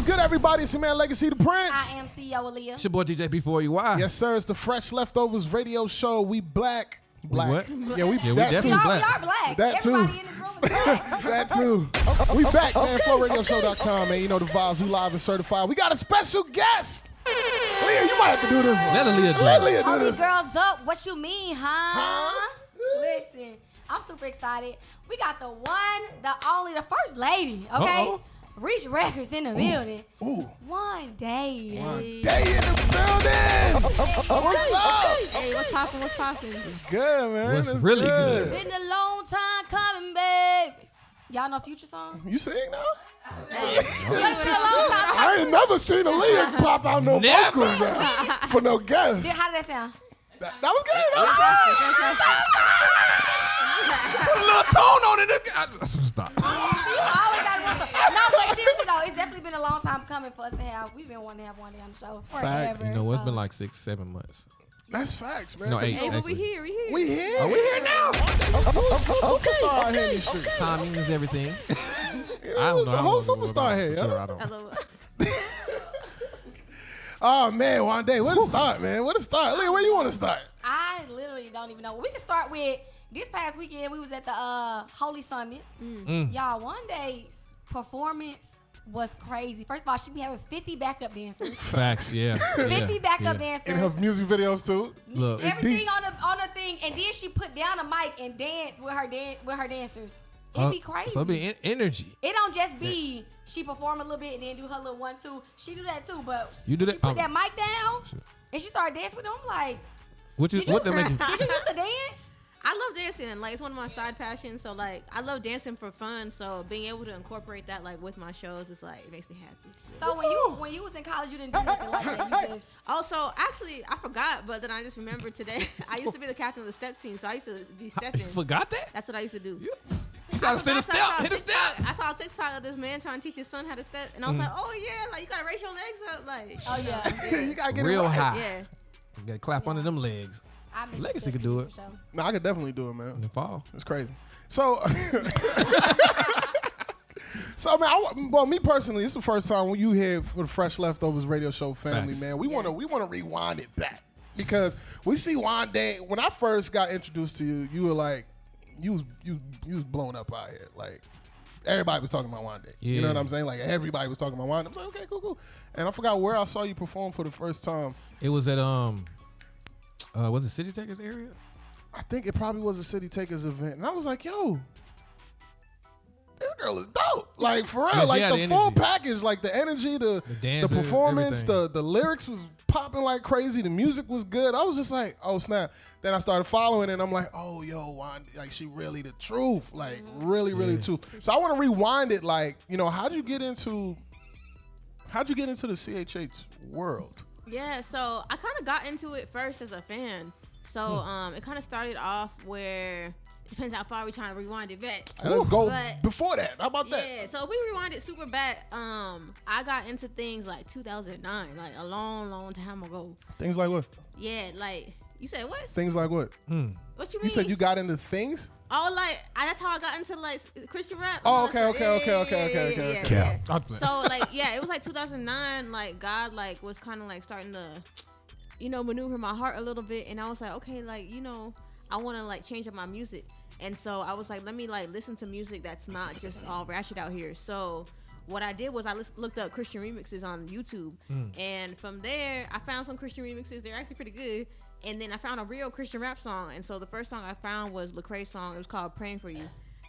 what's good, everybody? It's your man, Legacy the Prince. I am CEO AALIYAH. It's your boy, DJ B4EY. Yes, sir. It's the Fresh Leftovers Radio Show. We black. Black. What? Yeah, we definitely We black. are black. That too. Everybody in this room is black. That too. We back, man. FlowRadioShow.com, man. You know the vibes. We live and certified. We got a special guest. Leah, you might have to do this one. Let Aaliyah do Let it. Leah do Hold this. these girls up. What you mean, huh? Listen, I'm super excited. We got the one, the only, the first lady, okay? Uh-oh. Reach Records in the building. Ooh. One day. One day in the building. What's up? Hey, what's poppin'? What's poppin'? It's good, man. What's It's really good? Been a long time coming, babe. Y'all know Future song? You sing now? You know it's been a long time coming. I ain't never seen Aaliyah pop out no Never. vocals now for no guest. How did that sound? That was good. That Put a little tone on it. Stop. You always gotta run some. No, but seriously though, it's definitely been a long time coming for us to have. We've been wanting to have one day on the show forever. Facts. You know, it's so. been like 6-7 months. That's facts, man. No, 8. Hey, but we actually. here. We here. Oh, we here now. Superstar out here in the street. Timing is everything. You know, it's a whole superstar here. Sure, Yo. I don't. I love it. Oh man, Wande, where to start, man? Where to start? Leah, where you want to start? I literally don't even know. We can start with this past weekend. We was at the Holy Summit. Y'all, one day's performance was crazy. First of all, she be having 50 backup dancers. Facts, yeah. 50 backup yeah. dancers. In her music videos too. Look, Everything on the thing, and then she put down a mic and dance with her dancers. It'd be crazy. So it be energy. It don't just be she perform a little bit and then do her little 1-2. She do that too, but You do that? she put that mic down and she started dancing with them. I'm like, What they making? did you used to dance? I love dancing. Like, it's one of my side passions. So, like, I love dancing for fun. So, being able to incorporate that, like, with my shows is, like, it makes me happy. So when you was in college, you didn't do nothing like that. You just Also, actually, I forgot, but then I just remembered today. I used to be the captain of the step team, so I used to be stepping. You forgot that? That's what I used to do. You gotta stay the step. Hit the step. I saw a TikTok of this man trying to teach his son how to step, and I was like, oh yeah, like you gotta raise your legs up, like. oh yeah. You gotta get Real it right. high. Yeah. You gotta clap under them legs. I miss Legacy the could do step it. for sure. No, I could definitely do it, In man. the fall. It's crazy. So, so man, well, me personally, it's the first time when you here for the Fresh Leftovers Radio Show family, Facts. man. We wanna rewind it back because we see Wande. When I first got introduced to you, you were like, you was blown up out here, like. Everybody was talking about Wande. Yeah. You know what I'm saying? Like everybody was talking about Wande. I was like, okay, cool. And I forgot where I saw you perform for the first time. It was at was it City Takers area? I think it probably was a City Takers event. And I was like, yo, this girl is dope. Like, for real. Yeah, she like, had the the full energy. package, like, the energy, the dancing, performance, everything. the lyrics was popping like crazy. The music was good. I was just like, oh, snap. Then I started following it, and I'm like, oh, yo, Wande, like, she really the truth. Like, really the truth. So I want to rewind it, like, you know, how'd you get into the CHH world? Yeah, so I kind of got into it first as a fan. So it kind of started off where it depends how far we trying to rewind it back. And let's go But- before that. How about that? Yeah, so if we rewind it super back, I got into things like 2009, like a long time ago. Things like what? Yeah, like you said what? Things like what? What you mean? You said you got into things? Oh, like that's how I got into like Christian rap. Oh, And I was okay. yeah. I'll play. So like, yeah, it was like 2009. Like God, like was kind of like starting to, maneuver my heart a little bit, and I was like, okay, like I want to like change up my music, and so I was like, let me like listen to music that's not just all ratchet out here. So what I did was I looked up Christian remixes on YouTube, and from there I found some Christian remixes. They're actually pretty good. And then I found a real Christian rap song. And so the first song I found was Lecrae's song. It was called Praying For You.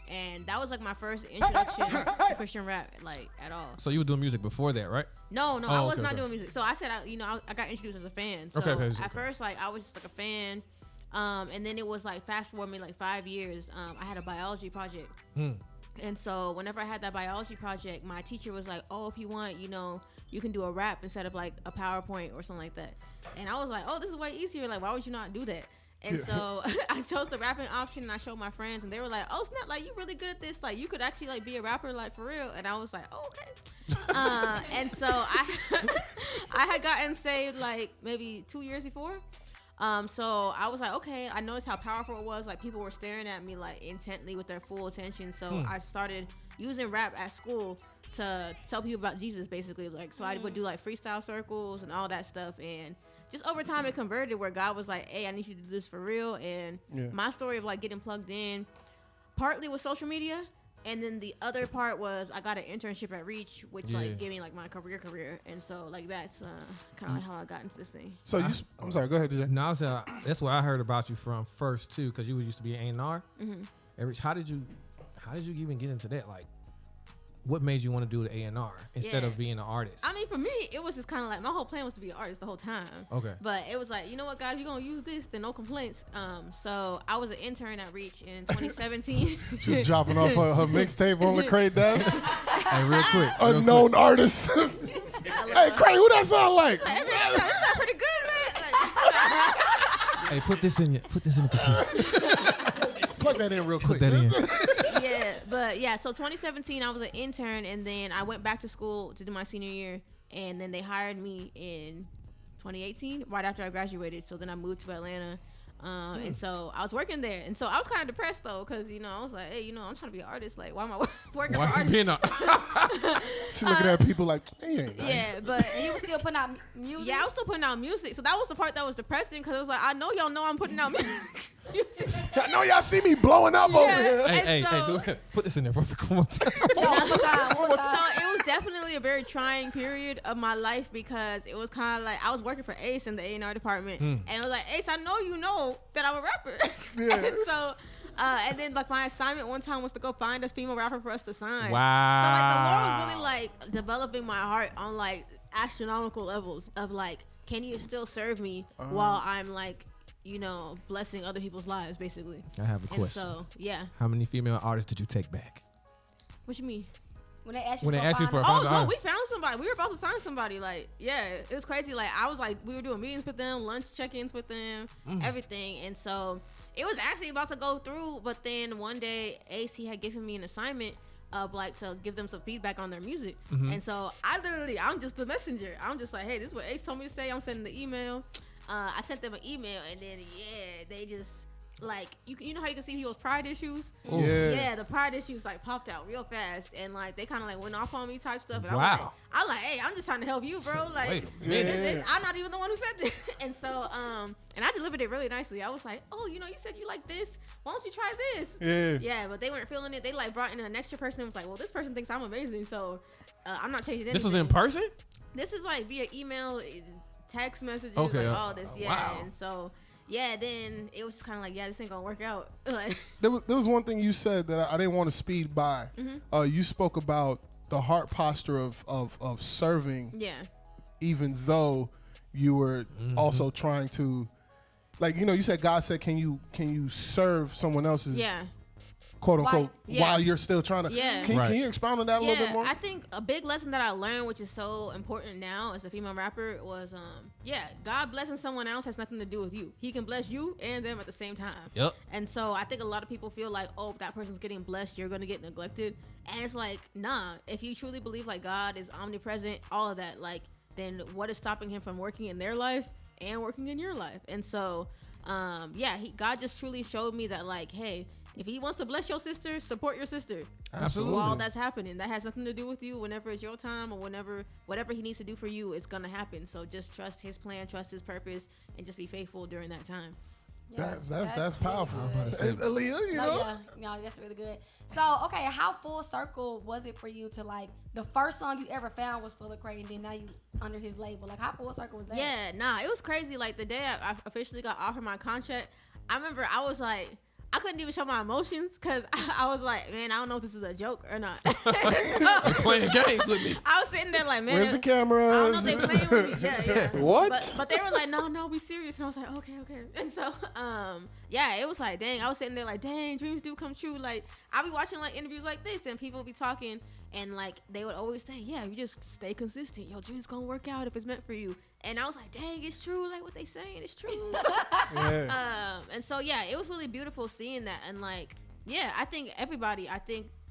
And that was like my first introduction to Christian rap, like at all. So you were doing music before that, right? No, I was okay, not okay. doing music. So I said, I got introduced as a fan. So Okay, at first, like I was just like a fan. And then it was like fast forward me like 5 years. I had a biology project. And so whenever I had that biology project, my teacher was like, oh, if you want, you can do a rap instead of like a PowerPoint or something like that. And I was like, oh, this is way easier. Like, why would you not do that? And so I chose the rapping option, and I showed my friends, and they were like, oh, snap, like, you really good at this. Like, you could actually, like, be a rapper, like, for real. And I was like, oh, okay. And so I had gotten saved, like, maybe 2 years before. So I was like, okay, I noticed how powerful it was. Like, people were staring at me like intently with their full attention. So I started using rap at school to tell people about Jesus, basically. Like, so I would do like freestyle circles and all that stuff. And just over time it converted where God was like, hey, I need you to do this for real. And my story of like getting plugged in partly with social media. And then the other part was I got an internship at Reach, which like gave me like my career. And so like that's kind of like how I got into this thing. So I'm sorry, go ahead, DJ. No, that's where I heard about you from first too, because you used to be an A&R. At Reach, how did you even get into that? Like, what made you want to do the A&R instead of being an artist? I mean, for me, it was just kind of like my whole plan was to be an artist the whole time. Okay. But it was like, you know what, God, if you're going to use this, then no complaints. So I was an intern at Reach in 2017. She was dropping off her mixtape on Lecrae desk. Hey, real quick. Unknown artist. Hey, Craig, who that sound like? Hey, man, this sound pretty good, man. Like, hey, put this in the computer. Plug that in real quick. Put that in. So 2017, I was an intern, and then I went back to school to do my senior year, and then they hired me in 2018, right after I graduated. So then I moved to Atlanta, and so I was working there, and so I was kind of depressed though, because I was like, hey, I'm trying to be an artist. Like, why am I working for artists? She looking at people like, hey, ain't nice. Yeah, but And you were still putting out music? Yeah, I was still putting out music. So that was the part that was depressing, because it was like, I know y'all know I'm putting out music. I know y'all see me blowing up over here. Hey, do it. Put this in there one more time. One time. So it was definitely a very trying period of my life, because it was kind of like I was working for Ace in the A&R department, and it was like, Ace, I know you know that I'm a rapper. Yeah. And so, and then like my assignment one time was to go find a female rapper for us to sign. Wow. So like the Lord was really like developing my heart on like astronomical levels of like, can you still serve me while I'm like, blessing other people's lives, basically. I have a question. And so, yeah. How many female artists did you take back? What you mean? When they asked When they asked you for a Oh, no, artist. we found somebody. We were about to sign somebody. Like, yeah, it was crazy. Like, I was like, we were doing meetings with them, lunch check-ins with them, everything. And so it was actually about to go through, but then one day, AC had given me an assignment of like to give them some feedback on their music. And so I'm just the messenger. I'm just like, hey, this is what Ace told me to say. I'm sending the email. I sent them an email, and then they just like you know how you can see people's pride issues. Yeah. The pride issues like popped out real fast, and like they kind of like went off on me type stuff. And Wow. I'm like, hey, I'm just trying to help you, bro. Like, Wait a minute. I'm not even the one who said this. And so and I delivered it really nicely. I was like, oh, you said you like this. Why don't you try this? Yeah, but they weren't feeling it. They like brought in an extra person and was like, well, this person thinks I'm amazing, so I'm not changing anything. This was in person? This is like via email, text messages, Okay, like all this. Yeah. wow. And so then it was just kind of like, this ain't gonna work out. Like, There was one thing you said that I didn't want to speed by. You spoke about the heart posture of serving, even though you were also trying to, like, you said God said, can you serve someone else's quote unquote while you're still trying to. Can you expound on that a little bit more? I think a big lesson that I learned, which is so important now as a female rapper, was God blessing someone else has nothing to do with you. He can bless you and them at the same time. Yep. And so I think a lot of people feel like, oh, if that person's getting blessed, you're going to get neglected. And it's like, nah, if you truly believe like God is omnipresent, all of that, like, then what is stopping him from working in their life and working in your life? And so, God just truly showed me that, like, hey, if he wants to bless your sister, support your sister. Absolutely. While that's happening, that has nothing to do with you. Whenever it's your time, or whatever he needs to do for you, it's gonna happen. So just trust his plan, trust his purpose, and just be faithful during that time. Yeah, that's powerful. Really Aaliyah, No, that's really good. So, okay, how full circle was it for you to, like, the first song you ever found was Full of Cray, and then now you under his label? Like, how full circle was that? Yeah, nah, it was crazy. Like, the day I officially got offered my contract, I remember I was like, I couldn't even show my emotions, because I was like, man, I don't know if this is a joke or not. You're playing games with me. I was sitting there like, man, where's the cameras? I don't know if they playing with me. Yeah. What? But they were like, no, be serious. And I was like, okay. And so, it was like, dang, I was sitting there like, dang, dreams do come true. Like, I'll be watching like interviews like this, and people be talking, and like they would always say, yeah, you just stay consistent. Your dreams gonna work out if it's meant for you. And I was like, dang, it's true. Like, what they saying is true. And so, it was really beautiful seeing that. And like, I think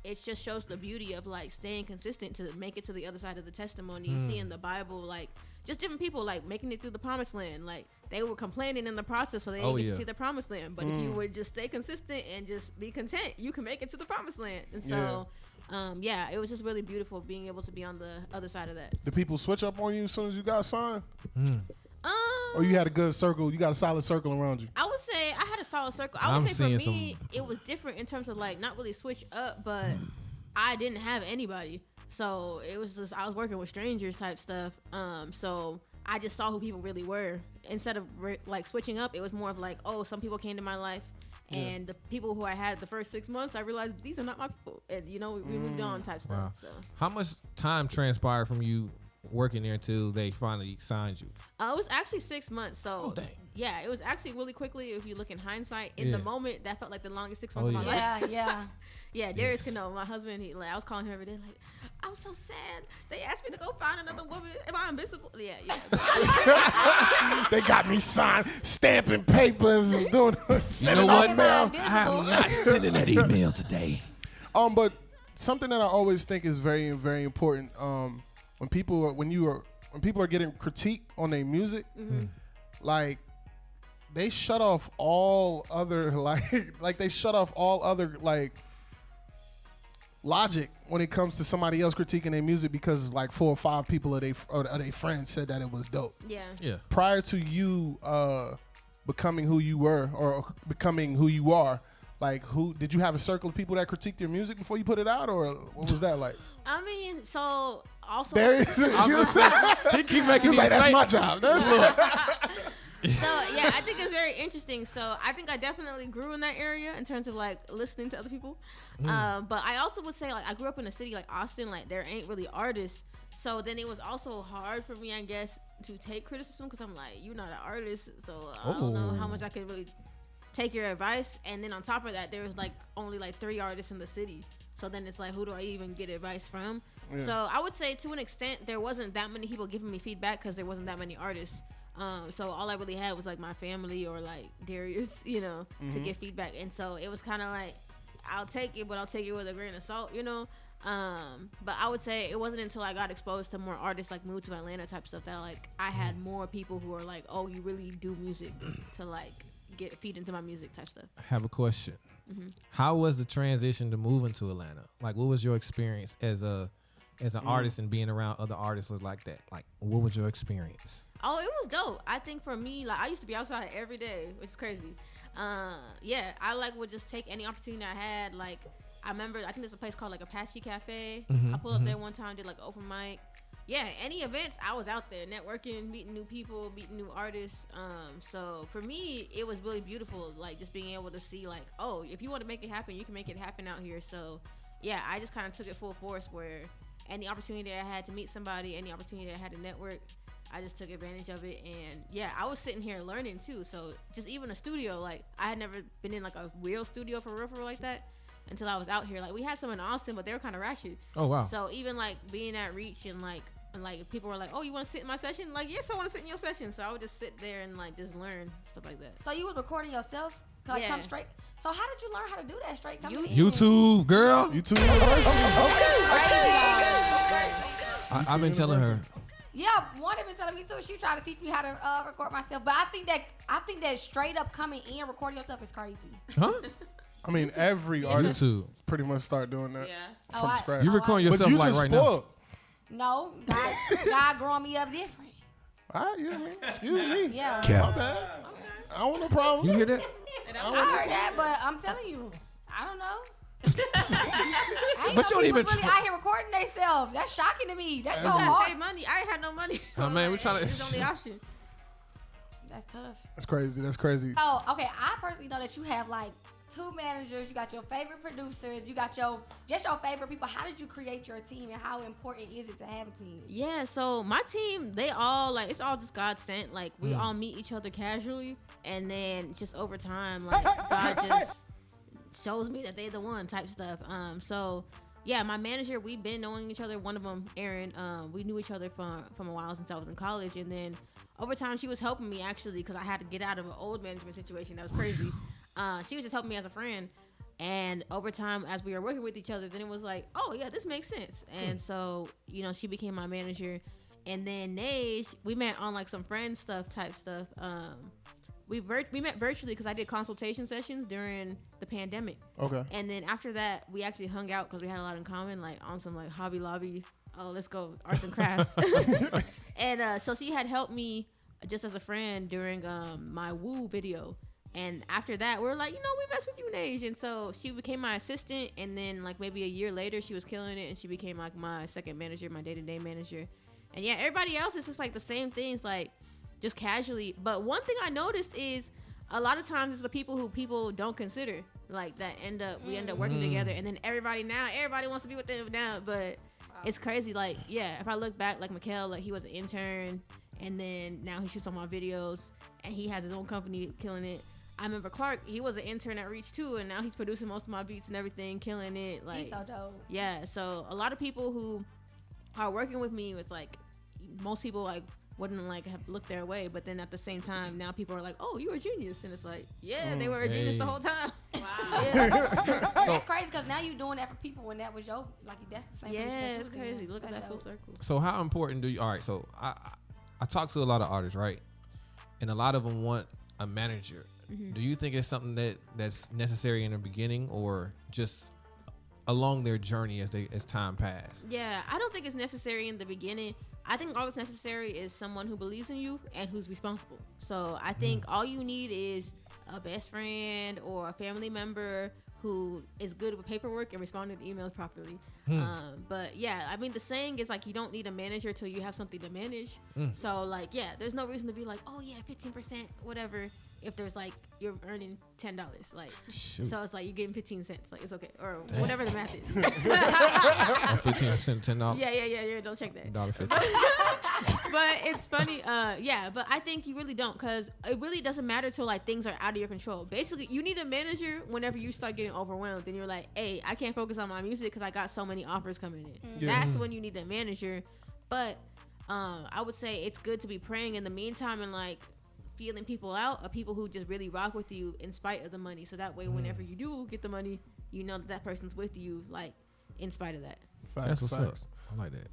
it just shows the beauty of like staying consistent to make it to the other side of the testimony. You see in the Bible, like, just different people like making it through the promised land. Like they were complaining in the process, so they didn't get to see the promised land. But if you would just stay consistent and just be content, you can make it to the promised land. And so, it was just really beautiful being able to be on the other side of that. Did people switch up on you as soon as you got signed? Or you had a good circle? You got a solid circle around you? I would say I had a solid circle. I would say for me, it was different in terms of like not really switch up, but I didn't have anybody. So it was just, I was working with strangers type stuff. So I just saw who people really were. Instead of like switching up, it was more of like, oh, some people came to my life. And the people who I had the first 6 months, I realized these are not my people. And, we moved on type stuff. Wow. So. How much time transpired from you working there until they finally signed you? It was actually 6 months. So, dang. Yeah, it was actually really quickly. If you look in hindsight, in the moment, that felt like the longest 6 months of my life. Yeah, Darius can know. My husband, I was calling him every day, like, I'm so sad. They asked me to go find another woman. Am I invisible? Yeah. They got me signed, stamping papers and doing. You know what, man? I'm not sending that email today. But something that I always think is very, very important. When people are getting critique on their music, like they shut off all other like they shut off all other logic when it comes to somebody else critiquing their music because like 4 or 5 people of their friends said that it was dope. Yeah. Prior to you becoming who you were or becoming who you are, like who did you have a circle of people that critiqued your music before you put it out, or what was that like? I mean, so also There is. He keep making like that's my job. So yeah, I think it's very interesting. So I think I definitely grew in that area in terms of like listening to other people. But I also would say like I grew up in a city like Austin, like there ain't really artists. So then it was also hard for me, I guess, to take criticism because I'm like, you're not an artist, so I don't know how much I could really take your advice. And then on top of that, there was like only like 3 artists in the city. So then it's like, who do I even get advice from? Yeah. So I would say to an extent, there wasn't that many people giving me feedback because there wasn't that many artists. So all I really had was like my family or like Darius, to get feedback. And so it was kind of like, I'll take it, but I'll take it with a grain of salt, But I would say it wasn't until I got exposed to more artists like moved to Atlanta type stuff that like I had more people who are like, oh, you really do music to like feed into my music type stuff. I have a question. How was the transition to moving to Atlanta? Like, what was your experience as an artist and being around other artists like that? Like, what was your experience? Oh, it was dope. I think for me, like I used to be outside every day, which is crazy. I like would just take any opportunity I had. Like I remember, I think there's a place called like Apache Cafe. I pulled up there one time, did like open mic. Yeah, any events, I was out there networking, meeting new people, meeting new artists. So for me, it was really beautiful, like just being able to see like, oh, if you want to make it happen, you can make it happen out here. So yeah, I just kind of took it full force where any opportunity I had to meet somebody, any opportunity I had to network, I just took advantage of it. And yeah, I was sitting here learning too. So just even a studio, like I had never been in like a real studio for real like that until I was out here. Like we had some in Austin, but they were kind of ratchet. Oh wow. So even like being at Reach and like people were like, oh, you want to sit in my session? Like, yes, I want to sit in your session. So I would just sit there and like just learn stuff like that. So you was recording yourself? Like come straight. So how did you learn how to do that straight? YouTube, girl. YouTube University. I've been telling her. Yeah, Wande been telling me too. She tried to teach me how to record myself, but I think that straight up coming in recording yourself is crazy. Huh? I mean, every artist pretty much start doing that from scratch. You recording yourself like right now? No, God growing me up different. All right, you know what I mean? Excuse me. Yeah. My bad. I don't want no problem. You hear that? I heard that, but I'm telling you, I don't know. But you don't even really out here recording themselves. That's shocking to me. That's so hard. Save money. I ain't had no money. Oh man, we trying to. It's the only option. That's tough. That's crazy. That's crazy. Oh, okay. I personally know that you have like 2 managers. You got your favorite producers. You got your favorite people. How did you create your team, and how important is it to have a team? Yeah, so my team, they all like it's all just God sent. Like we all meet each other casually, and then just over time, like God just shows me that they the one type stuff. So yeah, my manager, we've been knowing each other. One of them, Erin, we knew each other from a while since I was in college, and then over time she was helping me actually because I had to get out of an old management situation that was crazy. She was just helping me as a friend, and over time as we were working with each other, then it was like, oh yeah, this makes sense. And so she became my manager, And then Nage, we met on like some friend stuff type stuff. We met virtually because I did consultation sessions during the pandemic. Okay. And then after that, we actually hung out because we had a lot in common, like on some like Hobby Lobby. Oh, let's go arts and crafts. And so she had helped me just as a friend during my Woo video. And after that, we were like, we mess with you, Nage. And so she became my assistant. And then like maybe a year later, she was killing it. And she became like my second manager, my day-to-day manager. And yeah, everybody else is just like the same things, like just casually. But one thing I noticed is a lot of times it's the people who people don't consider, like that we end up working together. And then everybody wants to be with them now. But it's crazy. Like, yeah, if I look back, like Mikhail, like he was an intern. And then now he shoots all my videos. And he has his own company killing it. I remember Clark, he was an intern at Reach too, and now he's producing most of my beats and everything, killing it. Like, he's so dope. Yeah, so a lot of people who are working with me, it's like most people like wouldn't like have looked their way, but then at the same time, now people are like, "Oh, you were a genius," and it's like, "Yeah, they were a genius the whole time." Wow, Yeah. that's crazy because now you're doing that for people when that was your that's the same. Yeah, position that you it's was crazy. in. Look at That's that full dope. circle. So how important do you? All right, so I talk to a lot of artists, right? And a lot of them want a manager. Do you think it's something that's necessary in the beginning, or just along their journey as time passes? Yeah, I don't think it's necessary in the beginning. I think all that's necessary is someone who believes in you and who's responsible. So I think all you need is a best friend or a family member who is good with paperwork and responding to emails properly. But yeah, I mean, the saying is like, you don't need a manager till you have something to manage. So like, yeah, there's no reason to be like, oh yeah, 15%, whatever. If there's like, you're earning $10, like, Shoot. so it's like you're getting 15 cents, like it's okay, or whatever the math is. 15% $10. Yeah. Don't check that. $1.50. But it's funny, but I think you really don't, because it really doesn't matter till like things are out of your control. Basically, you need a manager whenever you start getting overwhelmed and you're like, hey, I can't focus on my music because I got so many offers coming in. That's when you need a manager. But I would say it's good to be praying in the meantime and like feeling people out of people who just really rock with you in spite of the money. So that way, whenever you do get the money, you know that person's with you, like in spite of that. That's what's up. I like that.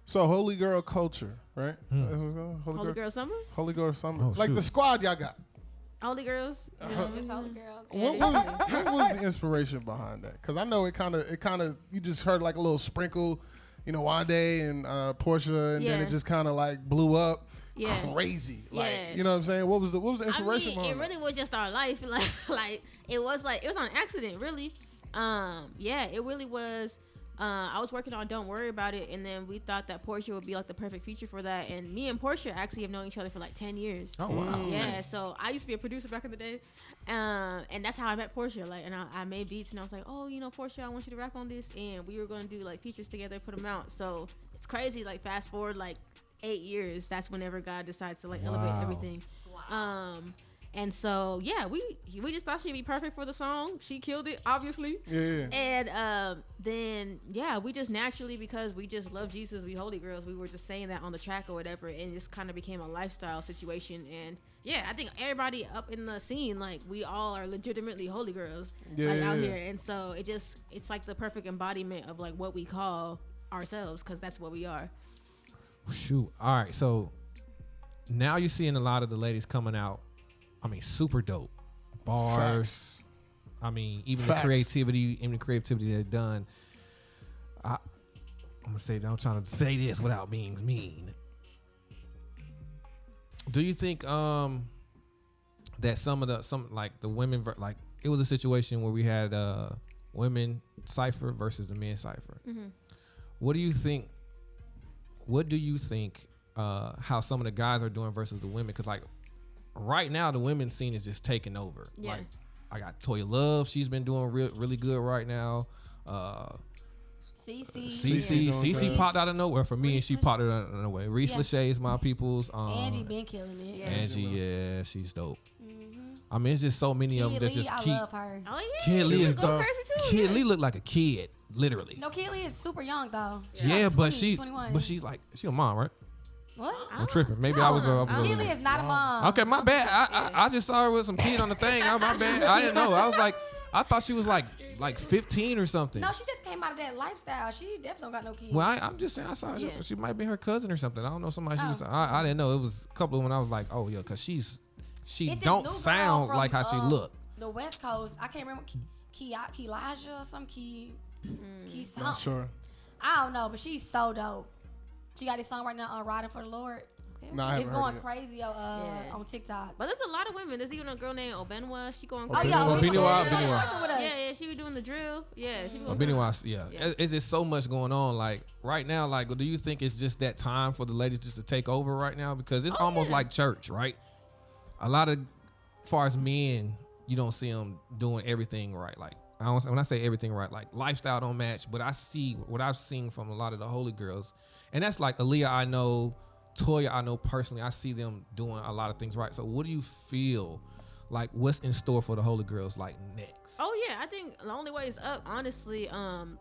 So Holy Girl culture, right? That's what's going on? Holy Girl Summer? Holy Girl summer. Oh, like shoot. the squad y'all got. Holy Girls? Just all the girls. What was the inspiration behind that? Because I know it kind of, you just heard like a little sprinkle, Wande and Portia, and then it just kind of like blew up. Yeah. Crazy. Like, Yeah. you know what I'm saying? What was the inspiration behind it really was just our life. Like it was on accident, really. It really was. I was working on Don't Worry About It, and then we thought that Portia would be like the perfect feature for that. And me and Portia actually have known each other for like 10 years. Oh, wow. Yeah, so I used to be a producer back in the day. And that's how I met Portia. Like, and I made beats, and I was like, oh, Portia, I want you to rap on this. And we were going to do like features together, put them out. So it's crazy. Like, fast forward like 8 years, that's whenever God decides to like elevate everything. Wow. And so we just thought she'd be perfect for the song. She killed it, obviously. Yeah. And then we just naturally, because we just love Jesus, we holy girls, we were just saying that on the track or whatever, and it just kind of became a lifestyle situation. And I think everybody up in the scene, like, we all are legitimately holy girls out here. And so it's like the perfect embodiment of like what we call ourselves, because that's what we are. Shoot. All right. So now you're seeing a lot of the ladies coming out. I mean, super dope bars. Facts. I mean, even Facts. the creativity they've done. I'm gonna say, I'm trying to say this without being mean. Do you think that some like the women, like it was a situation where we had women cipher versus the men cipher? Mm-hmm. What do you think? How some of the guys are doing versus the women? Because like right now the women's scene is just taking over. Yeah. Like I got Toya Love, she's been doing really good right now. CC popped out of nowhere for me, and she popped out of nowhere. Reese Lachey is my people's. Angie been killing it. Angie, she's dope. I mean, it's just so many of them that just keep. I love her. Oh yeah, Kid Lee is go crazy too. Kid Lee looked like a kid, literally. No, Kid Lee is super young though. Yeah, like 20, 21. but she's a mom, right? What? I'm tripping. Maybe I was. Kid Lee is not a mom. Okay, my bad. I just saw her with some kid on the thing. My bad. I didn't know. I was like, I thought she was like like 15 or something. No, she just came out of that lifestyle. She definitely don't got no kids. Well, I'm just saying, I saw she might be her cousin or something. I don't know, somebody she was. I didn't know. It was a couple of when I was like, oh yeah, because she It's don't this new sound girl like how she look. The West Coast. I can't remember Keylaja or some Key something. Not sure. I don't know, but she's so dope. She got this song right now on Riding for the Lord. No, I It's haven't going heard it. crazy on TikTok. But there's a lot of women. There's even a girl named Obenwa. She going Oh crazy. yeah, Beniwa. surfing with us. Yeah, she be doing the drill. Yeah, she be going Beniwa, yeah. Is there so much going on? Like right now, like do you think it's just that time for the ladies just to take over right now? Because it's almost like church, right? A lot of, as far as men, you don't see them doing everything right. Like when I say everything right, like lifestyle don't match. But I see what I've seen from a lot of the holy girls, and that's like Aaliyah. I know. Toya, I know personally, I see them doing a lot of things right. So what do you feel like what's in store for the Holy Girls like next? Oh yeah, I think the only way is up, honestly.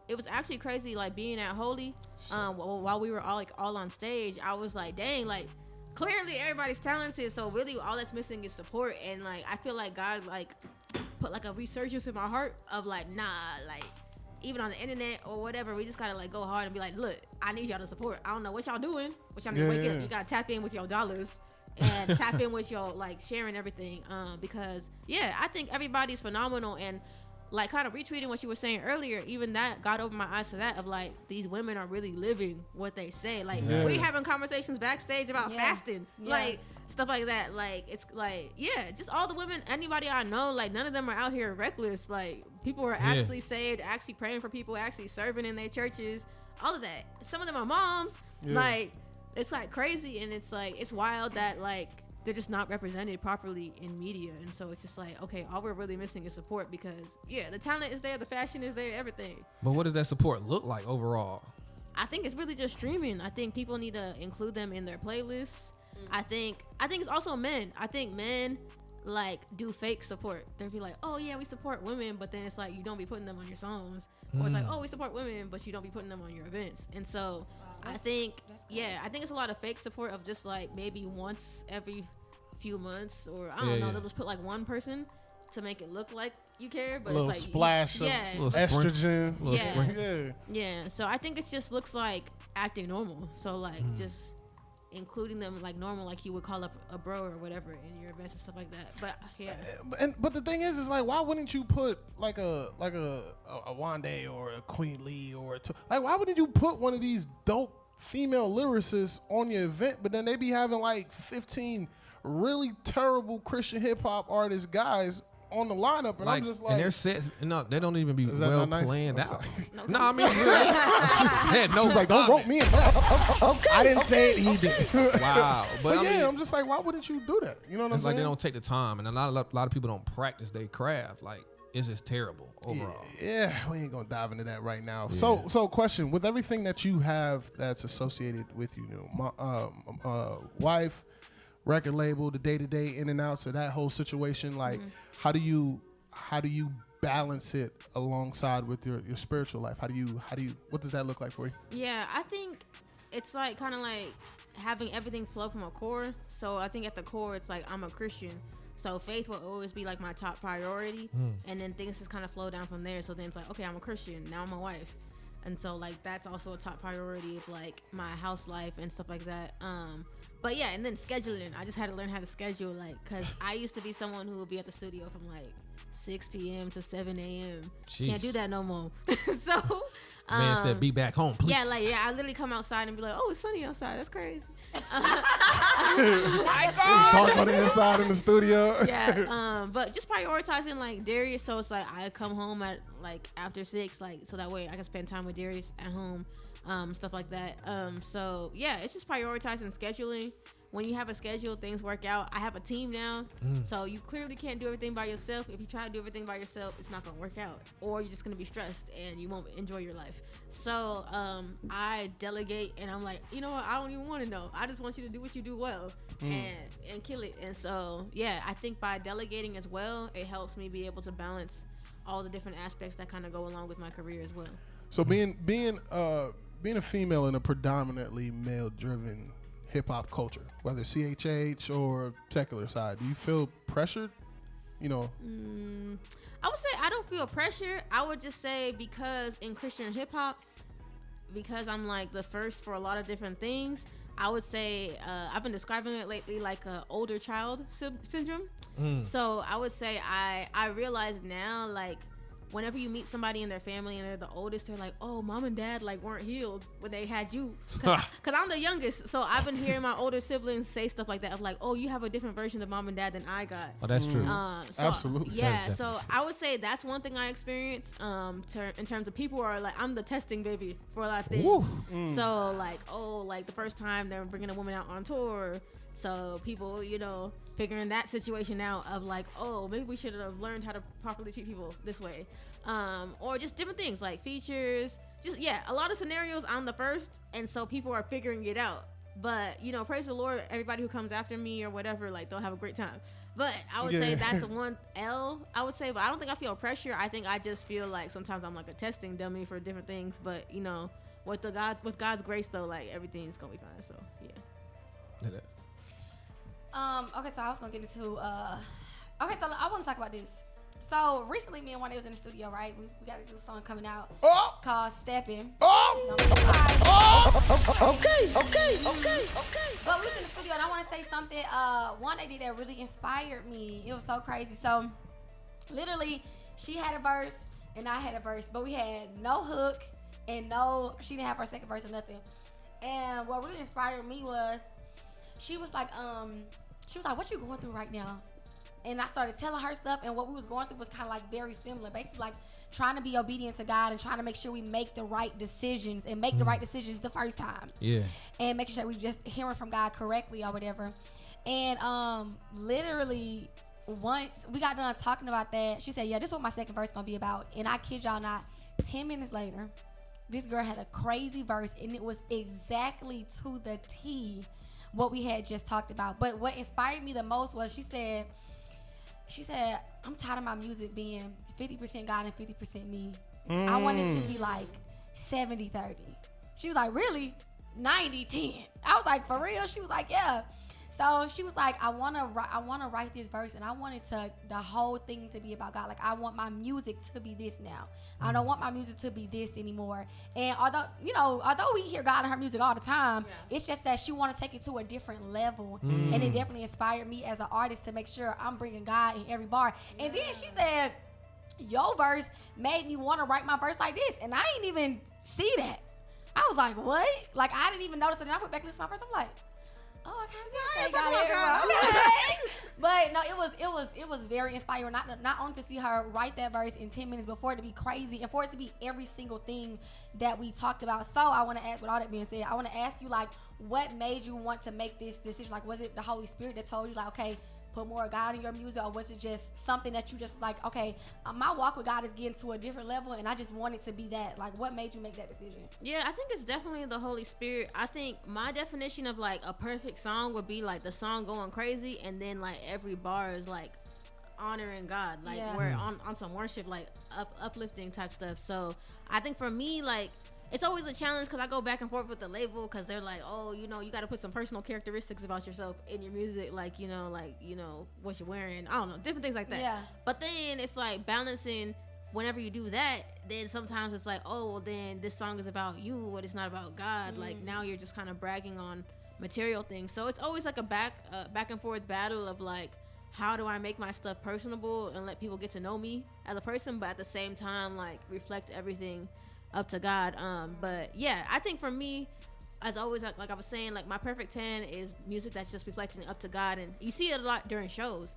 It was actually crazy like being at Holy while we were all on stage. I was like, dang, like clearly everybody's talented, so really all that's missing is support. And like I feel like God like put like a resurgence in my heart of like, nah, like even on the internet or whatever, we just gotta like go hard and be like, look, I need y'all to support. I don't know what y'all doing, but y'all need to wake up. You gotta tap in with your dollars and tap in with your like sharing everything. Because I think everybody's phenomenal, and like kind of retweeting what you were saying earlier, even that got opened my eyes to that of like these women are really living what they say. Like we having conversations backstage about fasting, like stuff like that. Like it's like just all the women, anybody I know, like none of them are out here reckless. Like people are actually saved, actually praying for people, actually serving in their churches, all of that. Some of them are moms. Like it's like crazy, and it's like it's wild that like they're just not represented properly in media. And so it's just like, okay, all we're really missing is support, because the talent is there, the fashion is there, everything. But what does that support look like overall? I think it's really just streaming. I think people need to include them in their playlists. I think it's also men. I think men like do fake support. They'll be like, oh yeah, we support women, but then it's like you don't be putting them on your songs. Or it's like, oh, we support women, but you don't be putting them on your events. And so I think it's a lot of fake support of just like maybe once every few months, or I don't know, they'll just put like one person to make it look like you care, but little it's like splash of estrogen. Yeah. So I think it just looks like acting normal. So like just including them like normal, like you would call up a bro or whatever in your events and stuff like that. But but the thing is like, why wouldn't you put like a Wande or a Queen Lee or like, why wouldn't you put one of these dope female lyricists on your event? But then they be having like 15 really terrible Christian hip hop artist guys on the lineup, and I'm just like, and their sets, no, they don't even be well planned out. No, I mean, really, she said no. She's like, don't rope me in that. Okay, I didn't say it, he did. Wow, but I mean, I'm just like, why wouldn't you do that? You know what I'm saying? Like they don't take the time, and a lot of people don't practice their craft. Like it's just terrible overall. Yeah, we ain't gonna dive into that right now. Yeah. So question: with everything that you have that's associated with you, wife, record label, the day-to-day in and outs of that whole situation, like how do you balance it alongside with your spiritual life? How do you what does that look like for you? Yeah, I think it's like kind of like having everything flow from a core. So I think at the core it's like I'm a Christian, so faith will always be like my top priority, and then things just kind of flow down from there. So then it's like, okay, I'm a Christian, now I'm a wife, and so like that's also a top priority of like my house life and stuff like that. But yeah, and then scheduling. I just had to learn how to schedule, like, because I used to be someone who would be at the studio from like 6 p.m. to 7 a.m. Jeez. Can't do that no more. So man said, "Be back home, please." Yeah, I literally come outside and be like, "Oh, it's sunny outside. That's crazy." Dark on the inside in the studio. Yeah, but just prioritizing like Darius, so it's like I come home at like after 6, like so that way I can spend time with Darius at home, stuff like that. So yeah, it's just prioritizing, scheduling. When you have a schedule, things work out. I have a team now, so you clearly can't do everything by yourself. If you try to do everything by yourself, it's not gonna work out, or you're just gonna be stressed and you won't enjoy your life. So I delegate, and I'm like, you know what? I don't even want to know. I just want you to do what you do well and kill it. And so yeah, I think by delegating as well, it helps me be able to balance all the different aspects that kind of go along with my career as well. So being a female in a predominantly male-driven hip hop culture, whether CHH or secular side, do you feel pressured you know? I would say I don't feel pressure. I would just say because in Christian hip hop, because I'm like the first for a lot of different things, I would say I've been describing it lately like a older child syndrome. So I would say I realize now, like, whenever you meet somebody in their family and they're the oldest, they're like, oh, mom and dad like weren't healed when they had you. Cause I'm the youngest. So I've been hearing my older siblings say stuff like that of like, oh, you have a different version of mom and dad than I got. Oh, that's true. Absolutely. Yeah. So I would say that's one thing I experienced in terms of people are like, I'm the testing baby for a lot of things. So like, oh, like the first time they were bringing a woman out on tour. So people, you know, figuring that situation out of like, oh, maybe we should have learned how to properly treat people this way. Or just different things like features, just, yeah, a lot of scenarios I'm the first. And so people are figuring it out. But, you know, praise the Lord, everybody who comes after me or whatever, like they'll have a great time. But I would say that's one L, I would say. But I don't think I feel pressure. I think I just feel like sometimes I'm like a testing dummy for different things. But, you know, with God's grace, though, like everything's going to be fine. So, yeah. Okay, so I was gonna get into okay, so I want to talk about this. So recently, me and Wande was in the studio, right? We got this new song coming out called "Steppin'." Okay. But we was in the studio, and I want to say something. Wande did that really inspired me. It was so crazy. So literally, she had a verse and I had a verse, but we had no hook and she didn't have her second verse or nothing. And what really inspired me was she was like, what you going through right now? And I started telling her stuff, and what we was going through was kind of like very similar. Basically, like trying to be obedient to God and trying to make sure we make the right decisions and make the right decisions the first time. Yeah. And making sure we just hearing from God correctly or whatever. And literally, once we got done talking about that, she said, yeah, this is what my second verse gonna be about. And I kid y'all not, 10 minutes later, this girl had a crazy verse, and it was exactly to the T what we had just talked about. But what inspired me the most was she said, I'm tired of my music being 50% God and 50% me. I want it to be like 70-30. She was like, really? 90-10. I was like, for real? She was like, yeah. So she was like, I want to write this verse, and I wanted the whole thing to be about God. Like, I want my music to be this now. I don't want my music to be this anymore. And although we hear God in her music all the time, it's just that she want to take it to a different level. And it definitely inspired me as an artist to make sure I'm bringing God in every bar. And then she said, your verse made me want to write my verse like this. And I ain't even see that. I was like, what? Like, I didn't even notice it. And I went back and listened to my verse. I'm like, oh, I kind of say God. Okay. But no, it was very inspiring. Not only to see her write that verse in 10 minutes, but for it to be crazy and for it to be every single thing that we talked about. So I want to ask, with all that being said, I want to ask you, like, what made you want to make this decision? Like, was it the Holy Spirit that told you, like, okay, put more God in your music, or was it just something that you just was like, okay, my walk with God is getting to a different level, and I just want it to be that? Like, what made you make that decision? Yeah, I think it's definitely the Holy Spirit. I think my definition of like a perfect song would be like the song going crazy, and then like every bar is like honoring God, like we're on some worship, like uplifting type stuff. So I think for me, like, it's always a challenge because I go back and forth with the label because they're like, oh, you got to put some personal characteristics about yourself in your music, like, what you're wearing. I don't know, different things like that. Yeah. But then it's like balancing. Whenever you do that, then sometimes it's like, oh, well, then this song is about you, but it's not about God. Like, now you're just kind of bragging on material things. So it's always like a back and forth battle of like, how do I make my stuff personable and let people get to know me as a person, but at the same time, like, reflect everything up to God. But yeah, I think for me, as always, like I was saying, like, my perfect 10 is music that's just reflecting up to God. And you see it a lot during shows.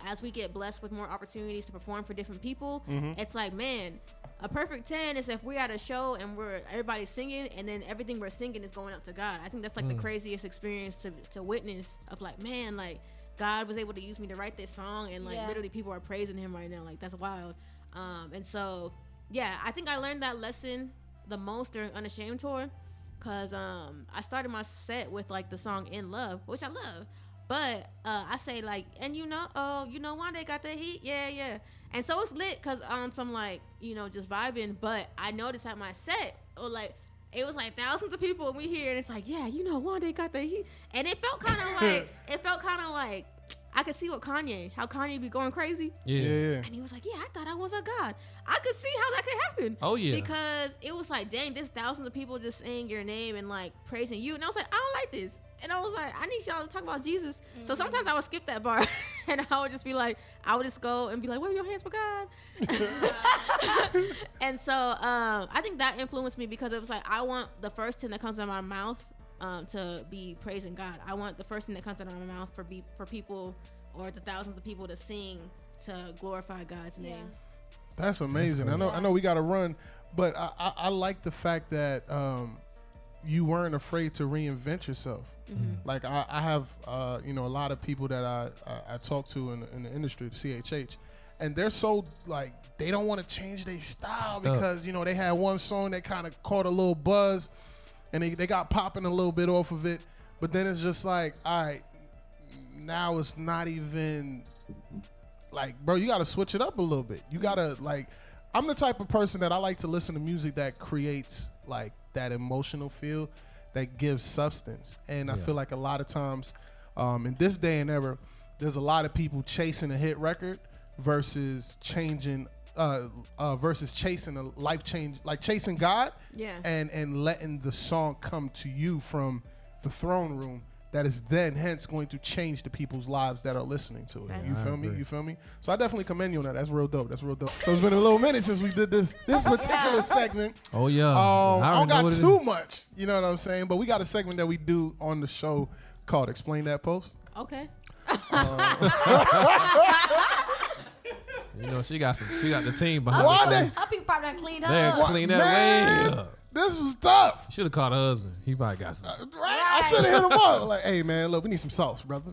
As we get blessed with more opportunities to perform for different people, it's like, man, a perfect 10 is if we're at a show and everybody's singing, and then everything we're singing is going up to God. I think that's like the craziest experience to witness, of like, man, like, God was able to use me to write this song, and like literally people are praising him right now. Like, that's wild. And so yeah, I think I learned that lesson the most during Unashamed tour, because I started my set with like the song In Love, which I love. But I say, like, and Wande got that heat, yeah. And so it's lit because on some, like, just vibing. But I noticed at my set, it was like thousands of people, and we hear, and it's like, yeah, Wande got that heat. And it felt kind of like, I could see how Kanye be going crazy. Yeah. And he was like, yeah, I thought I was a god. I could see how that could happen. Oh, yeah. Because it was like, dang, there's thousands of people just saying your name and like praising you. And I was like, I don't like this. And I was like, I need y'all to talk about Jesus. So sometimes I would skip that part and I would just be like, I would just go and be like, wave your hands for God. And so I think that influenced me because it was like, I want the first thing that comes out of my mouth to be praising God. I want the first thing that comes out of my mouth for people or the thousands of people to sing to glorify God's name. That's amazing. I know we got to run, but I like the fact that you weren't afraid to reinvent yourself. Like I have a lot of people that I talk to in the industry, the CHH, and they're so like they don't want to change their style because they had one song that kind of caught a little buzz and they got popping a little bit off of it, but then it's just like, all right, now it's not even like, bro, you got to switch it up a little bit. You got to like, I'm the type of person that I like to listen to music that creates like that emotional feel that gives substance. And I feel like a lot of times in this day and era, there's a lot of people chasing a hit record versus chasing a life change, like chasing God and letting the song come to you from the throne room that is then hence going to change the people's lives that are listening to it. You feel me? You feel me? So I definitely commend you on that. That's real dope. That's real dope. So it's been a little minute since we did this particular segment. Oh, yeah. I don't got too much, you know what I'm saying? But we got a segment that we do on the show called Explain That Post. Okay. She got the team behind her. Her people probably done cleaned They up. cleaned that way up. This was tough. Should have called her husband. He probably got some. Right? I should have hit him up. Like, hey, man, look, we need some sauce, brother.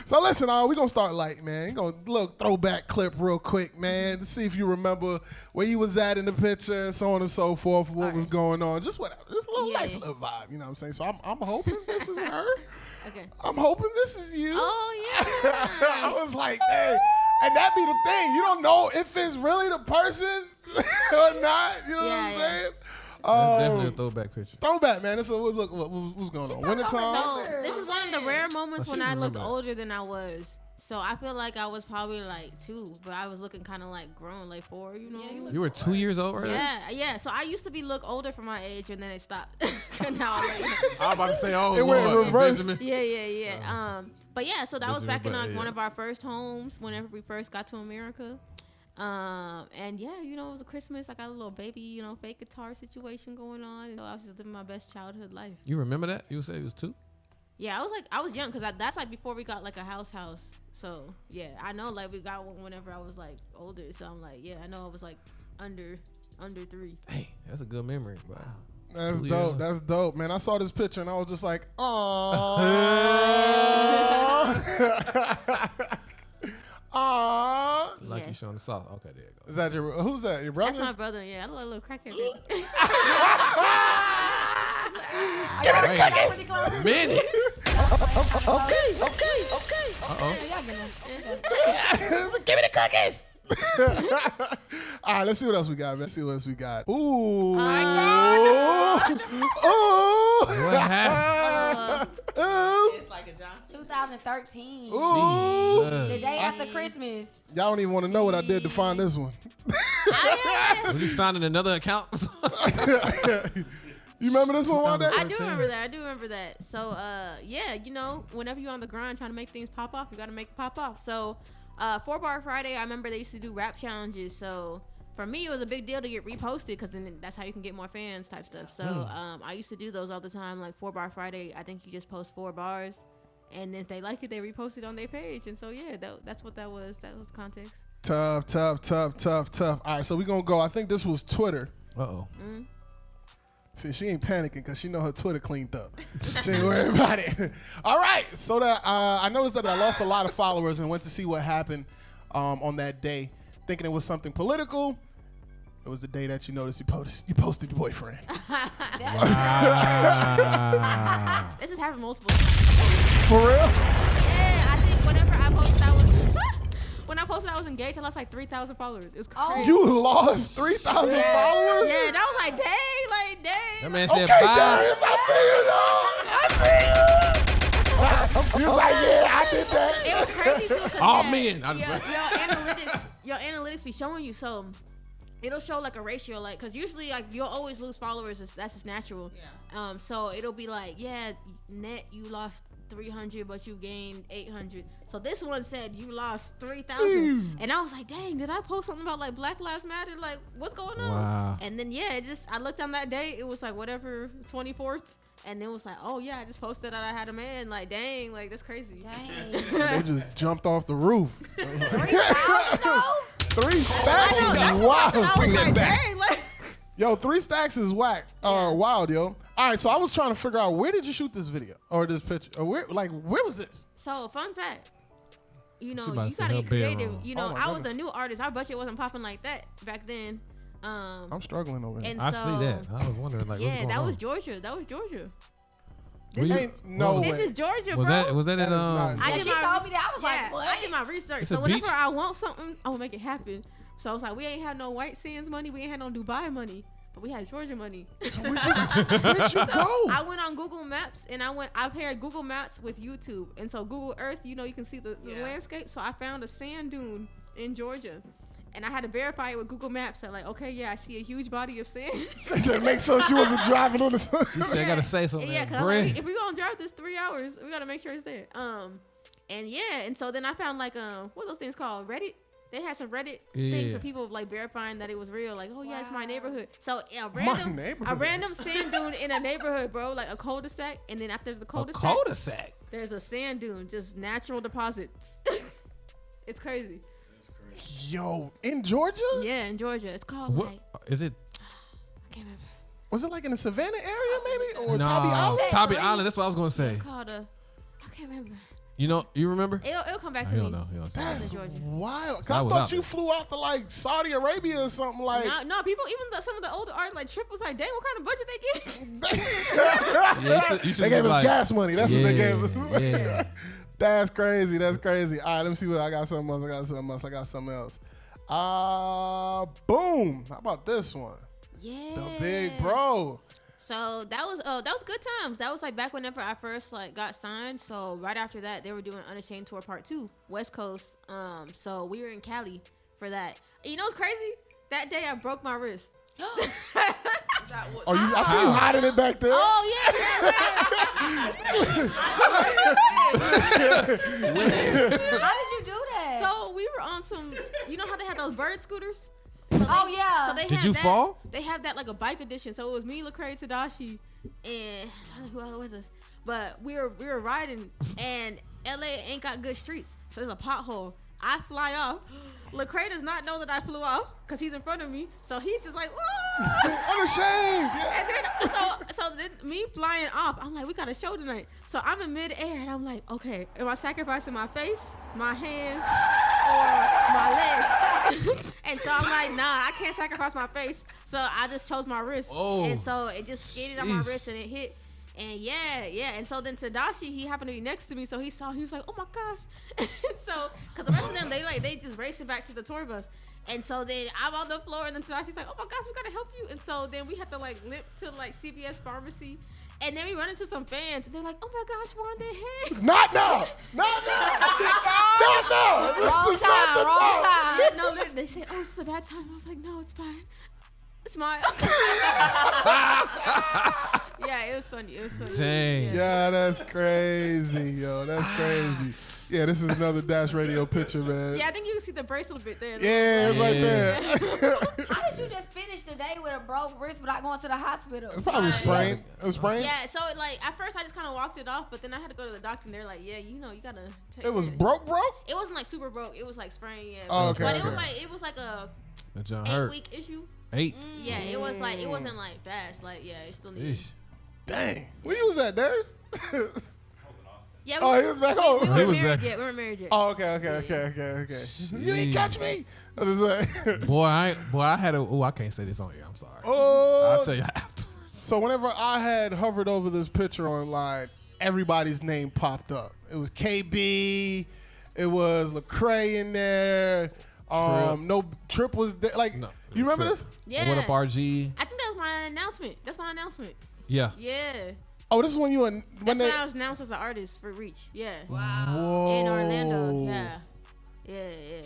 So listen, we're going to start light, man. We're going to look throwback clip real quick, man, to see if you remember where you was at in the picture, so on and so forth, what was going on. Just whatever. Just a little nice little vibe, you know what I'm saying? So I'm hoping this is her. Okay. I'm hoping this is you. Oh, yeah. I was like, hey. And that be the thing. You don't know if it's really the person or not. You know what I'm saying? That's definitely a throwback picture. Throwback, man. Look, what's going on? Winter time. So this is one of the rare moments when I looked older than I was. So I feel like I was probably like 2, but I was looking kind of like grown, like 4, you know? Yeah, you were 2 years old, right? Yeah. So I used to look older for my age, and then it stopped. Now I'm like, I was about to say, oh, it went in reverse. Benjamin. Yeah. But yeah, so that was back in Benjamin, one of our first homes whenever we first got to America. And yeah, it was a Christmas. I got a little baby, fake guitar situation going on. I was just living my best childhood life. You remember that? You said it was 2? Yeah, I was young because that's like before we got like a house. So yeah, I know like we got one whenever I was like older. So I'm like, yeah, I know I was like under 3. Hey, that's a good memory, bro. That's dope. Yeah. That's dope, man. I saw this picture and I was just like, aww. Aww. Like you showing the sauce. Okay, there you go. Is that who's that? Your brother? That's my brother. Yeah, I look like a little crackhead. Give me the cookies. Minute. Okay. Give me the cookies. All right, let's see what else we got, man. Ooh. My God. Ooh. What happened? It's like a Johnson. 2013. Ooh. The day after Christmas. Y'all don't even want to know what I did to find this one. Was you signing another account? You remember this one, Wande? I do remember that. So, yeah, whenever you're on the grind trying to make things pop off, you got to make it pop off. So, 4-Bar Friday, I remember they used to do rap challenges. So, for me, it was a big deal to get reposted because then that's how you can get more fans type stuff. So, I used to do those all the time. Like 4-Bar Friday, I think you just post 4 bars. And then if they like it, they repost it on their page. And so, yeah, that's what that was. That was context. Tough. All right, so we're going to go. I think this was Twitter. Uh-oh. See, she ain't panicking because she know her Twitter cleaned up. She ain't worried about it. All right. So that I noticed that I lost a lot of followers and went to see what happened on that day, thinking it was something political. It was the day that you noticed you posted your boyfriend. Wow. This has happened multiple times. For real? Yeah, I think whenever I posted I was engaged, I lost like 3,000 followers. It was crazy. You lost 3,000 followers? Yeah, that was like, dang. That man said okay, bye. Darius, I see you, dog. I see you. He was like, yeah, I did that. It was crazy too. 'Cause Oh, yeah, man. your analytics be showing you. So it'll show like a ratio, like, because usually like you'll always lose followers. That's just natural. Yeah. So it'll be like, yeah, net you lost 300, but you gained 800. So this one said you lost 3,000, and I was like, dang, did I post something about like Black Lives Matter? Like, what's going on? Wow. And then yeah, I looked on that day. It was like whatever 24th. And then it was like, oh yeah, I just posted that I had a man. Like, dang, like that's crazy. Dang. They just jumped off the roof. 3,000 though? 3 stacks is I wild. was like, dang, like. Yo, 3 stacks is whack. Wild, yo. All right, so I was trying to figure out, where did you shoot this video or this picture? Or where was this? So fun fact, you know, She about you to say gotta her get creative. bedroom. You know, Oh my I was a goodness. new artist. Our budget wasn't popping like that back then. I'm struggling over here. And I so, see that. I was wondering, like, what's yeah, going that on? was Georgia. That was Georgia. Were you- Ain't no This way. is Georgia, was bro. that at That is not- I Yeah, did she my told me that. I was yeah, like, what? I did my research. It's So a whenever beach? I want something, I will make it happen. So I was like, we ain't had no White Sands money. We ain't had no Dubai money. But we had Georgia money. So where'd you go? I went on Google Maps and I paired Google Maps with YouTube. And so Google Earth, you know, you can see the landscape. So I found a sand dune in Georgia. And I had to verify it with Google Maps that, like, okay, yeah, I see a huge body of sand. To make sure she wasn't driving on the She said, I gotta say something. Yeah, because Brent. like, if we're gonna drive this 3 hours, we gotta make sure it's there. And yeah, and so then I found like what are those things called? Reddit. They had some Reddit things of people like verifying that it was real. Like, oh yeah, it's my neighborhood. So a random sand dune in a neighborhood, bro, like a cul-de-sac. And then after the A cul-de-sac, cul-de-sac. there's a sand dune, just natural deposits. It's crazy. Yo, in Georgia? Yeah, in Georgia, it's called What like is it? I can't remember. Was it like in the Savannah area, maybe? Or No, Tybee Island? Tybee Three. Island. That's what I was gonna say. It's called I can't remember. You know, you remember? It'll come back I to me. don't know. He don't say That's that. Georgia. wild. 'Cause I I was thought out you there. flew out to like Saudi Arabia or something like. No, people, even some of the older artists like Trip was like, dang, what kind of budget they get? Yeah, you should They gave be us like, gas money. That's what they gave us. Yeah. That's crazy. That's crazy. All right, let me see what I got. Something else. Boom. How about this one? Yeah. The big bro. So that was good times. That was like back whenever I first like got signed. So right after that, they were doing Unashamed Tour Part 2, West Coast. So we were in Cali for that. And you know what's crazy? That day I broke my wrist. Oh, I see you hiding it back there. Oh yeah. How did you do that? So we were on some. You know how they had those bird scooters? oh, yeah. So they Did had you that, fall? They have that like a bike edition. So it was me, Lecrae, Tadashi, and who else was this? But we were riding, and LA ain't got good streets, so there's a pothole. I fly off. Lecrae does not know that I flew off because he's in front of me, so he's just like, whoa! Unashamed. Yeah. And then so then me flying off, I'm like, we got a show tonight. So I'm in midair, and I'm like, okay, am I sacrificing my face, my hands, or my legs? And so I'm like, nah, I can't sacrifice my face. So I just chose my wrist. Oh, And so it just skated on my sheesh. wrist and it hit. And yeah. And so then Tadashi, he happened to be next to me. So he was like, oh my gosh. And so, cause the rest of them, they just racing back to the tour bus. And so then I'm on the floor and then Tadashi's like, oh my gosh, we gotta help you. And so then we had to like limp to like CVS pharmacy. And then we run into some fans and they're like, oh my gosh, Wande, hey. Not now. Not now. Wrong This is not the wrong time. No, they said, oh, it's a bad time. I was like, no, it's fine. Smile. Yeah, it was funny. Dang. Yeah, that's crazy, yo. That's crazy. Yeah, this is another Dash Radio picture, man. Yeah, I think you can see the bracelet bit there. Yeah, it's right there. How did you just finish the day with a broke wrist without going to the hospital? It probably sprained. It was sprained. Yeah, so like at first I just kind of walked it off, but then I had to go to the doctor and they're like, yeah, you gotta take It was care of broke. It wasn't like super broke. It was like sprained, yeah. Oh, okay, But okay. it was like a That John 8 hurt. week issue. 8. Yeah, it was like it wasn't like fast. Like yeah, it still needed. Eesh. Dang. Where you was at, Darius? Yeah, Oh, he was back home. We He weren't was married back. yet. We weren't married yet. Oh, okay. You didn't catch me. I was like, Boy, I had a. Oh, I can't say this on here. I'm sorry. oh. I'll tell you afterwards. So whenever I had hovered over this picture online, everybody's name popped up. It was KB. It was Lecrae in there. No, Trip was there. Like, No, you remember Trip. this? Yeah. What up, RG? I think that was my announcement. That's my announcement. Yeah. Yeah. Oh, this is when you when That's when I was announced as an artist for Reach. Yeah. Wow. Whoa. In Orlando. Yeah.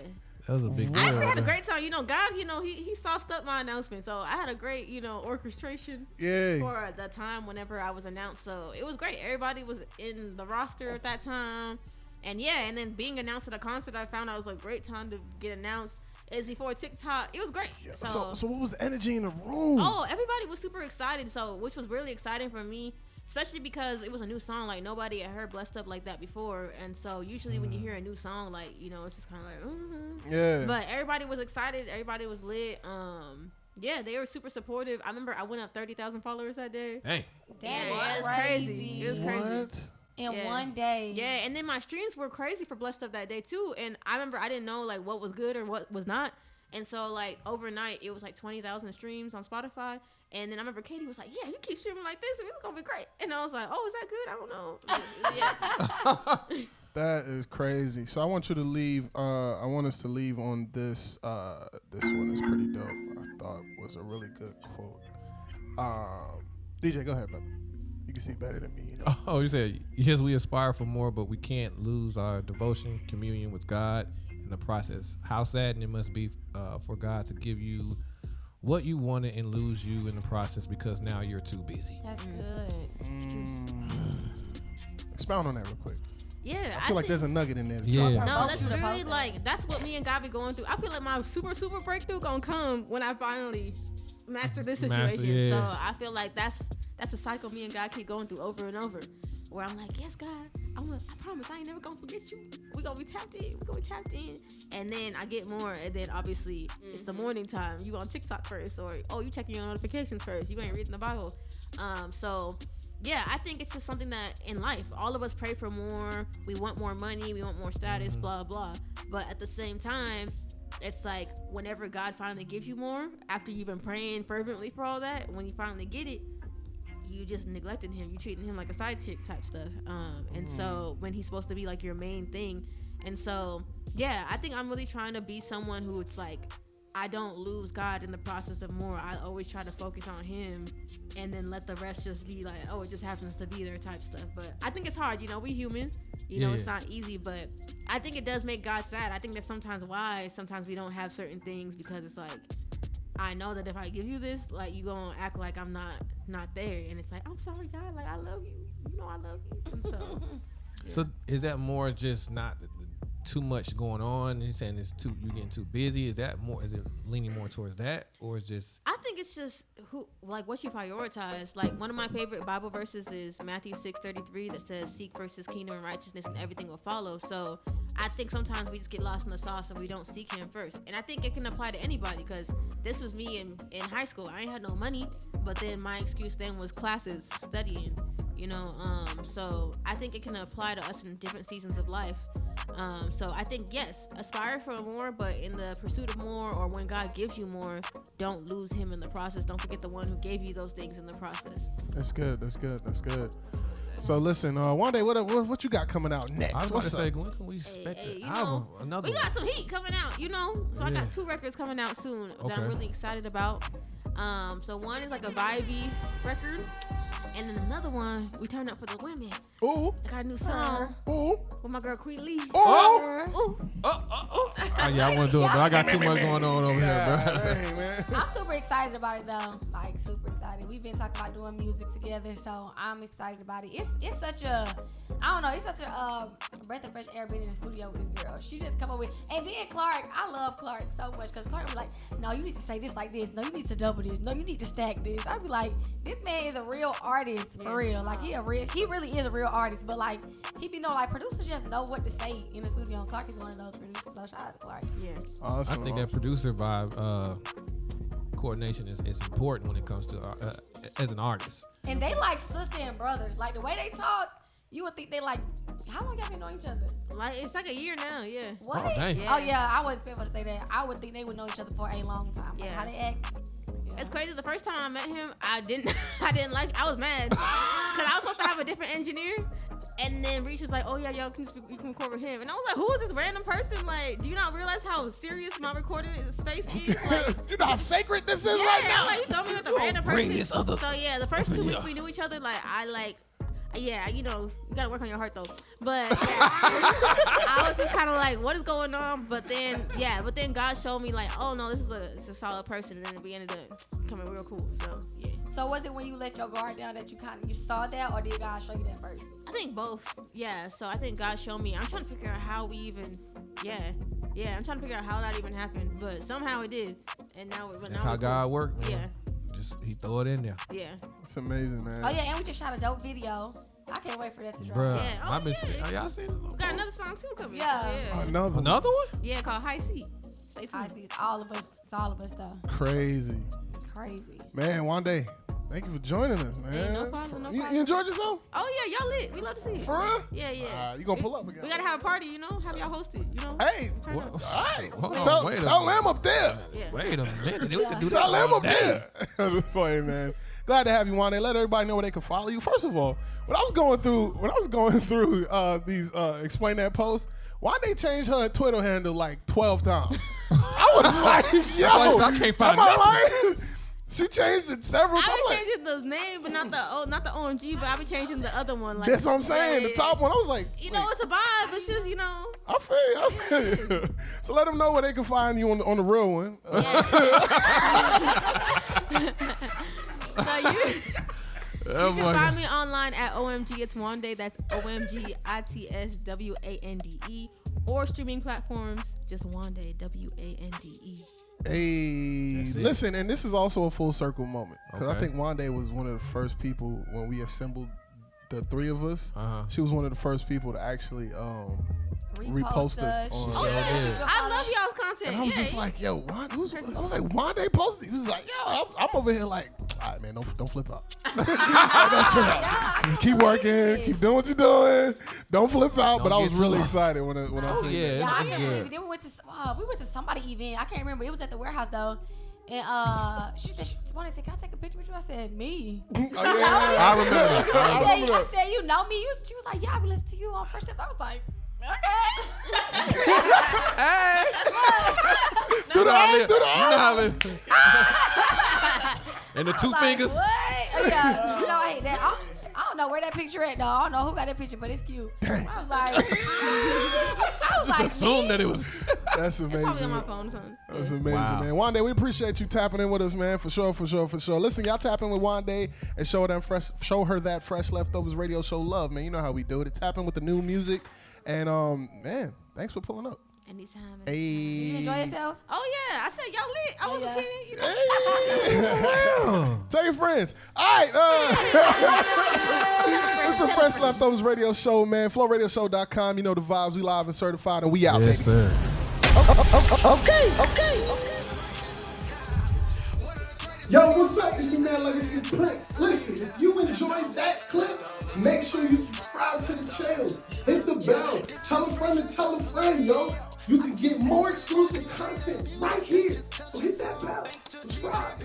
That was a big deal. I actually had a great time. God, he sauced up my announcement. So I had a great, orchestration for the time whenever I was announced. So it was great. Everybody was in the roster at that time. And and then being announced at a concert, I found out it was a great time to get announced. Is before TikTok. It was great. Yeah. So what was the energy in the room? Oh, everybody was super excited. So which was really exciting for me. Especially because it was a new song, like nobody had heard Blessed Up like that before. And so usually when you hear a new song, like, it's just kind of like, Yeah. But everybody was excited. Everybody was lit. They were super supportive. I remember I went up 30,000 followers that day. Dang. That it was crazy. It was crazy. What? In one day. Yeah, and then my streams were crazy for Blessed Up that day too. And I remember I didn't know like what was good or what was not. And so like overnight it was like 20,000 streams on Spotify. And then I remember Katie was like, yeah, you keep streaming like this, it's going to be great. And I was like, oh, is that good? I don't know. Yeah. That is crazy. So I want you to leave. I want us to leave on this. This one is pretty dope. I thought was a really good quote. DJ, go ahead, brother. You can see better than me. Oh, you said, yes, we aspire for more, but we can't lose our devotion, communion with God in the process. How saddening it must be for God to give you what you wanted and lose you in the process because now you're too busy. That's good. Expound on that real quick. Yeah, I feel like there's a nugget in there. Yeah. No, that's really like that's what me and God be going through. I feel like my super breakthrough gonna come when I finally master this situation. So I feel like that's a cycle me and God keep going through over and over. Where I'm like, yes, God, I promise I ain't never gonna forget you. We gonna be tapped in. And then I get more, and then obviously it's the morning time. You on TikTok first, or you checking your notifications first. You ain't reading the Bible. So yeah, I think it's just something that in life, all of us pray for more. We want more money. We want more status, blah, blah. But at the same time, it's like whenever God finally gives you more, after you've been praying fervently for all that, when you finally get it, you just neglecting him. You treating him like a side chick type stuff. And so when he's supposed to be like your main thing. And so, yeah, I think I'm really trying to be someone who it's like, I don't lose God in the process of more. I always try to focus on him and then let the rest just be like, oh, it just happens to be there type stuff. But I think it's hard, we human. It's not easy, but I think it does make God sad. I think that's sometimes why we don't have certain things, because it's like, I know that if I give you this, like, you gonna act like I'm not there. And it's like, I'm sorry, God, like, I love you. I love you. And so, yeah. So is that more just not too much going on? You're saying you're getting too busy. Is it leaning more towards that, or is just? I think it's just what you prioritize. Like, one of my favorite Bible verses is Matthew 6:33 that says, "Seek first His kingdom and righteousness, and everything will follow." So I think sometimes we just get lost in the sauce and we don't seek Him first. And I think it can apply to anybody, because this was me in high school. I ain't had no money, but then my excuse then was classes, studying. So I think it can apply to us in different seasons of life. So I think, yes, aspire for more, but in the pursuit of more, or when God gives you more, don't lose Him in the process. Don't forget the one who gave you those things in the process. That's good. So listen, Wande, what you got coming out next? I was about to say, when can we expect the album? Another we got some heat coming out, So I got 2 records coming out soon that I'm really excited about. So one is like a vibey record. And then another one, we turned up for the women. Ooh. I got a new song. Ooh. With my girl Queen Lee. Oh. Yeah, I want to do it, but I got too much going on over here, bro. Hey, man. I'm super excited about it though. Like, super excited. We've been talking about doing music together, so I'm excited about it. It's such a, I don't know, it's such a breath of fresh air being in the studio with this girl. She just come up with, and then Clark, I love Clark so much, because Clark was like, no, you need to say this like this. No, you need to double this. No, you need to stack this. I'd be like, this man is a real artist, for real. Like, he really is a real artist, but like, he be like, producers just know what to say in the studio, and Clark is one of those producers, so shout out to Clark. Yeah. Awesome. I think that producer vibe, coordination is important when it comes to as an artist. And they like sister and brother. Like, the way they talk, you would think they like, how long y'all been knowing each other? Like, it's like a year now, yeah. What? Oh, dang. Yeah. Oh, yeah, I wasn't able to say that. I would think they would know each other for a long time. Like, Yeah. how they act. Yeah. It's crazy. The first time I met him, I was mad. Because I was supposed to have a different engineer. And then Reach was like, oh, yeah, yo, you can record with him. And I was like, who is this random person? Like, do you not realize how serious my recording space is? Like, Do you know how sacred this is right now? Like, he told me with a random person. Bring this other. So, yeah, the first 2 weeks we knew each other, like, I yeah, you gotta work on your heart though. But yeah, I was just kind of like, what is going on? But then God showed me like, oh no, this is a solid person, and then we ended up becoming real cool. So yeah. So was it when you let your guard down that you saw that, or did God show you that first? I think both. Yeah. So I think God showed me. I'm trying to figure out how we even. Yeah. I'm trying to figure out how that even happened, but somehow it did. And now that's how God worked, man. Yeah. Just he throw it in there. Yeah. It's amazing, man. Oh yeah, and we just shot a dope video. I can't wait for that to drop. Bruh, Yeah. I've been y'all seen it? We got another song too coming. Yeah. Another one? Yeah, called High Seat. Stay tuned. I see. It's all of us. It's all of us though. Crazy. Man, Wande, thank you for joining us, man. Hey, no problem, no problem. You enjoyed yourself? Oh yeah, y'all lit. We love to see it. For real? Yeah. You gonna pull up again? We gotta have a party, have y'all host it, Hey, Turn What? up. all right. Hold on, Tell wait a them minute. up there. Yeah. Wait a minute. We can do that Tell them all up day. there. I'm just playing, man. Glad to have you, Wande. Let everybody know where they can follow you. First of all, when I was going through these explain that post, Wande changed her Twitter handle like 12 times. I was like, yo, I can't find am I nothing. lying? She changed it several times. I be changing the name, but not the OMG, but I be changing the other one. Like, That's what I'm saying. yeah. The top one, I was like, It's a vibe. It's just, I feel you. So let them know where they can find you on the real one. So you Oh, can boy. find me online at OMG It's Wande. That's OMGITSWANDE. Or streaming platforms, just Wande, WANDE. Hey, listen, and this is also a full circle moment because I Okay. think Wande was one of the first people when we assembled the three of us. She was one of the first people to actually repost us on. Oh, yeah. I love y'all's content. And I was just like, yo, what? I was like, Wande posted. He was like, yo, I'm over here like, all right, man, don't flip out. Don't trip out. Just keep working, keep doing what you're doing. Don't flip out. Don't but I was get really too- excited when I Oh, seen yeah. it. Yeah, I It's can't good. believe it. Then we went to somebody event. I can't remember. It was at the warehouse though. And she said, Wande said, can I take a picture with you? I said, me. Oh, yeah. I remember that. I said, you know me? She was like, yeah, I listen to you on Fresh Step. I was like, okay. Hey! Do the hand. do the You know how it- And the two Like, fingers. what? Yeah, I hate that. I don't know where that picture at, though. I don't know who got that picture, but it's cute. I was like, Just assume that it was. That's It's probably on amazing. my phone or something. That's amazing, Wow. man. Wande, we appreciate you tapping in with us, man. For sure. Listen, y'all tap in with Wande and show her that Fresh Leftovers radio show love, man. You know how we do it. Tap in with the new music. And, man, thanks for pulling up. Anytime. Hey. you enjoy yourself? Oh, yeah. I said, y'all lit. I wasn't yeah. kidding. Hey. Tell your friends. All right. This is a Fresh Leftovers radio show, man. FlowRadioshow.com. You know the vibes. We live and certified, and we out, Yes, baby. sir. Okay. Yo, what's up? It's your man Legacy Prince. Listen, if you enjoyed that clip, make sure you subscribe to the channel. Hit the bell. Tell a friend to tell a friend, yo. You can get more exclusive content right here. So hit that bell. Subscribe.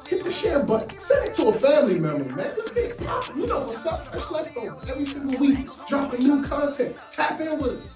Hit the share button. Send it to a family member, man. Let's get it poppin'. You know what's up? Fresh Leftovers every single week. Dropping new content. Tap in with us.